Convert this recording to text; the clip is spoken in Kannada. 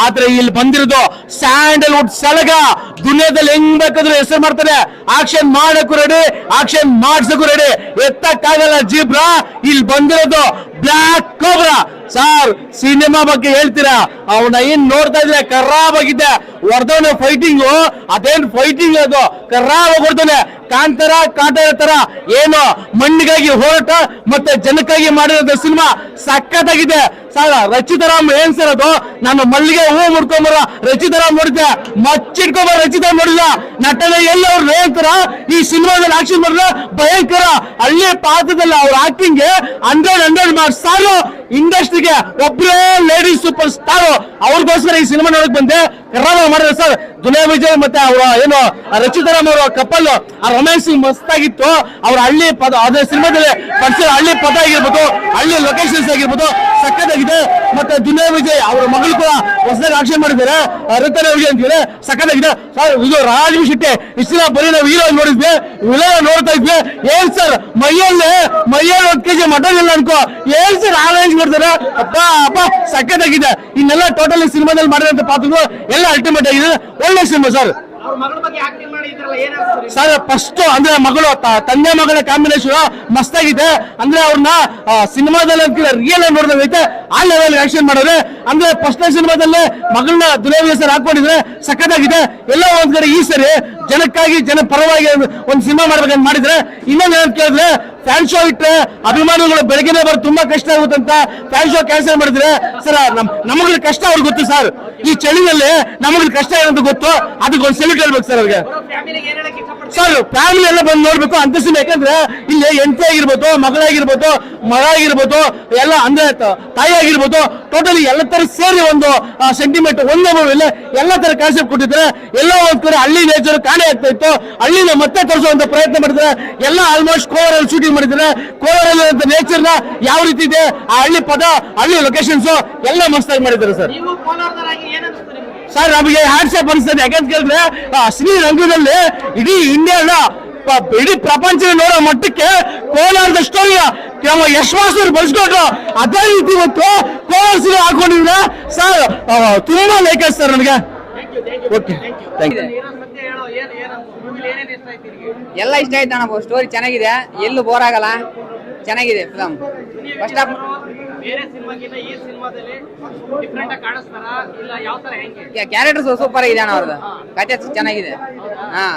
ಆದ್ರೆ ಇಲ್ಲಿ ಬಂದಿರೋದು ಸ್ಯಾಂಡಲ್ವುಡ್ ಸಲಗ. ದುನಿಯಾದಲ್ಲಿ ಹೆಂಗ್ ಬೇಕಾದ್ರೂ ಹೆಸರು ಮಾಡ್ತಾರೆ. ಆಕ್ಷನ್ ಮಾಡಕ್ಕೂ ರೆಡಿ, ಆಕ್ಷನ್ ಮಾಡ್ಸಕ್ಕೂ ರೆಡಿ. ಎತ್ತಕ್ಕಾಗಲ್ಲ ಜೀಬ್ರಾ. ಇಲ್ಲಿ ಬಂದಿರೋದು ಬ್ಲಾಕ್ ಕೋಬ್ರಾ. ಸರ್ ಸಿನಿಮಾ ಬಗ್ಗೆ ಹೇಳ್ತೀರಾ? ಅವನ ಏನ್ ನೋಡ್ತಾ ಇದ್ರೆ ಖರಾಬ್ ಆಗಿದೆ. ಹೊಡೆದವನ ಫೈಟಿಂಗು ಅದೇನ್ ಫೈಟಿಂಗ್, ಅದು ಖರಾಬ್ ಹೊಡೆದವನೆ. ಕಾಂತಾರ ಕಾಟೇರ ತರ ಏನು ಮಣ್ಣಿಗಾಗಿ ಹೋರಾಟ ಮತ್ತೆ ಜನಕ್ಕಾಗಿ ಮಾಡಿರೋದು ಸಿನಿಮಾ ಸಖತ್ತಾಗಿದೆ ಸರ್. ರಚಿತಾರಾಮ್ ಏನ್ ಸರ್ ಅದು? ನಾನು ಮಲ್ಲಿಗೆ ಹೂ ಮುಡ್ಕೊಂಬರ ರಚಿತಾರಾಮ್ ನೋಡಿದ್ದೆ, ಮಚ್ಚಿಡ್ಕೊಂಬರ ರಚಿತಾರಾಮ್ ನೋಡಿಲ್ಲ. ನಟನೆ ಎಲ್ಲ ಅವ್ರು ಹೇಳ್ತಾರ. ಈ ಸಿನಿಮಾದಲ್ಲಿ ಆಕ್ಷನ್ ಮಾಡಿದ್ರೆ ಭಯಂಕರ. ಹಳ್ಳಿ ಪಾತ್ರದಲ್ಲಿ ಅವ್ರ ಆಕ್ಟಿಂಗ್ 100 ಮಾರ್ಕ್ಸ್ ಸಾರು. ಇಂಡಸ್ಟ್ರಿಗೆ ಒಬ್ಬರೇ ಲೇಡೀಸ್ ಸೂಪರ್ ಸ್ಟಾರ್. ಅವ್ರಿಗೋಸ್ಕರ ಈ ಸಿನಿಮಾ ನೋಡಕ್ ಬಂದೆ. ಖರಾಬ್ ಮಾಡಿದ್ರು ಸರ್. ದುನಿಯಾ ವಿಜಯ್ ಮತ್ತೆ ಅವರ ಏನು ರಚಿತಾರಾಮ್ ಅವರ ಕಪಲ್, ಆ ರೊಮ್ಯಾನ್ಸಿಂಗ್ ಮಸ್ತ್ ಆಗಿತ್ತು. ಅವ್ರ ಹಳ್ಳಿ ಪದ, ಅದೇ ಸಿನಿಮಾದಲ್ಲಿ ಹಳ್ಳಿ ಪದ ಆಗಿರ್ಬೋದು, ಹಳ್ಳಿ ಲೊಕೇಶನ್ಸ್ ಆಗಿರ್ಬೋದು ಸಖತ್ತಾಗಿದೆ. ಮತ್ತೆ ದುನಿಯಾ ವಿಜಯ್ ಅವರ ಮಗಳು ಕೂಡ ಹೊಸದಾಗಿ ಆಕ್ಷನ್ ಮಾಡಿದ್ದಾರೆ, ಋತುರಾ ವಿಜಯ್ ಅಂತಿದ್ದಾರೆ, ಸಖತ್ತಾಗಿದೆ ಸರ್. ಇದು ರಾಜೀವ್ ಶೆಟ್ಟಿ ಇಷ್ಟ ಬರೀ ನಾವು ಹೀರೋ ನೋಡಿದ್ವಿ, ವಿಲನ್ ನೋಡ್ತಾ ಇದ್ವಿ. ಏನ್ ಸರ್ ಮೈಯಲ್ಲಿ 1 kg ಮಟನ್ ಇಲ್ಲ ಅನ್ಕೋ, ಏನ್ ಸರ್ ಆರೆಂಜ್ ಮಾಡ್ತಾರೆ. ಅಪ್ಪ ಅಪ್ಪ ಸಖತ್ತಾಗಿದೆ. ಇನ್ನೆಲ್ಲ ಟೋಟಲ್ ಸಿನಿಮಾದಲ್ಲಿ ಮಾಡಿದಂತ ಪಾತ್ರಗಳು ಎಲ್ಲ ಅಲ್ಟಿಮೇಟ್ ಆಗಿದೆ. ಒಳ್ಳೆ ಸಿನಿಮಾ ಸರ್. ಸರ್ ಫಸ್ಟ್ ಅಂದ್ರೆ ಮಗಳು ತಂದೆ ಮಗಳ ಕಾಂಬಿನೇಷನ್ ಮಸ್ತಾಗಿದೆ. ಅಂದ್ರೆ ಅವ್ರನ್ನ ಸಿನಿಮಾದಲ್ಲಿ ರಿಯಲ್ ಆಗಿ ನೋಡಿದ್ರೆ ಆ ಲೆವೆಲ್ ಆಕ್ಷನ್ ಮಾಡೋರೆ. ಅಂದ್ರೆ ಫಸ್ಟ್ ಸಿನಿಮಾದಲ್ಲಿ ಮಗಳನ್ನ ದುನಿಯಾ ವಿಜಯ್ ಸರ್ ಹಾಕೊಂಡಿದ್ರೆ ಸಖತ್ತಾಗಿದೆ. ಎಲ್ಲ ಒಂದ್ ಕಡೆ ಈ ಸರಿ ಜನಕ್ಕಾಗಿ ಜನ ಪರವಾಗಿ ಒಂದು ಸಿನಿಮಾ ಮಾಡ್ಬೇಕಂತ ಮಾಡಿದ್ರೆ. ಇನ್ನೊಂದು ಏನ್ ಕೇಳಿದ್ರೆ, ಫ್ಯಾನ್ ಶೋ ಇಟ್ಟರೆ ಅಭಿಮಾನಿಗಳು ಬೆಳಗ್ಗೆ ಬರೋದು ತುಂಬಾ ಕಷ್ಟ ಆಗುತ್ತಂತ ಫ್ಯಾನ್ ಶೋ ಕ್ಯಾನ್ಸಲ್ ಮಾಡಿದ್ರೆ ಸರ್ ನಮಗಳ ಕಷ್ಟ ಅವ್ರಿಗೆ ಗೊತ್ತು ಸರ್. ಈ ಚಳಿನಲ್ಲಿ ನಮಗಳ ಕಷ್ಟ ಏನಂತ ಗೊತ್ತು. ಅದಕ್ಕೊಂದು ಸೆಲ್ಯೂಟ್ ಹೇಳ್ಬೇಕು ಸರ್ ಅವ್ರಿಗೆ. ಸರ್ ಫ್ಯಾಮಿಲಿ ಎಲ್ಲ ಬಂದು ನೋಡ್ಬೇಕು ಅಂತ ಸಿನಿಮಾ. ಯಾಕಂದ್ರೆ ಇಲ್ಲಿ ಹೆಂಡತಿ ಆಗಿರ್ಬೋದು, ಮಗಳಾಗಿರ್ಬೋದು, ಮಗ ಆಗಿರ್ಬೋದು, ಎಲ್ಲ ಅಂದ್ರೆ ತಾಯಿ ಆಗಿರ್ಬೋದು, ಟೋಟಲಿ ಎಲ್ಲ ತರ ಸೇರಿ ಒಂದು ಸೆಂಟಿಮೆಂಟ್ ಒಂದು ಎಲ್ಲ ತರ ಕಾನ್ಸೆಪ್ಟ್ ಕೊಟ್ಟಿದ್ರೆ. ಎಲ್ಲ ಒಂದ್ ಕಡೆ ಹಳ್ಳಿ ನೇಚರ್ ಕಾಣೆ ಆಗ್ತಾ ಇತ್ತು. ಹಳ್ಳಿನ ಮತ್ತೆ ತೋರಿಸುವಂತ ಪ್ರಯತ್ನ ಮಾಡಿದ್ರೆ. ಎಲ್ಲ ಆಲ್ಮೋಸ್ಟ್ ಕೋವರಲ್ಲಿ ಶೂಟಿಂಗ್ ಮಾಡಿದ್ರೆ. ಕೋವರಲ್ಲಿ ನೇಚರ್ ನ ಯಾವ ರೀತಿ ಇದೆ, ಆ ಹಳ್ಳಿ ಪದ, ಹಳ್ಳಿ ಲೊಕೇಶನ್ಸ್ ಎಲ್ಲ ಮಸ್ತಾಗಿ ಮಾಡಿದ್ದಾರೆ ಸರ್. ಸರ್ ನಮಗೆ ಹ್ಯಾಟ್ಸ್ಆಫ್ ಅನಿಸ್ತದೆ. ಯಾಕಂತ ಕೇಳಿದ್ರೆ ಶ್ರೀರಂಗದಲ್ಲಿ ಇಡೀ ಇಂಡಿಯಾನ ಇಡೀ ಪ್ರಪಂಚ ನೋಡೋ ಮಟ್ಟಕ್ಕೆ ಕೋಲಾರದ ಸ್ಟೋರಿಯ ಯಶ್ವಾಸರು ಬಳಸ್ಕೊಂಡ್ರು. ಅದೇ ರೀತಿ ಇವತ್ತು ಕೋಲಾರ ಸಿನಿಮಾ ಹಾಕೊಂಡಿದ್ರೆ ಸರ್ ತುಂಬಾ ಲೈಕ್ ಸರ್ ನನಗೆ. Okay thank you. ಎಲ್ಲ ಇಷ್ಟ ಆಯ್ತು ಅಣ್ಣ. ಸ್ಟೋರಿ ಚೆನ್ನಾಗಿದೆ, ಎಲ್ಲೂ ಬೋರ್ ಆಗಲ್ಲ, ಚೆನ್ನಾಗಿದೆ film. First half characters super ಆಗಿದೆ ಅಣ್ಣ. ಅವ್ರದ್ದು ಕಥೆ ಚೆನ್ನಾಗಿದೆ. ಹಾ.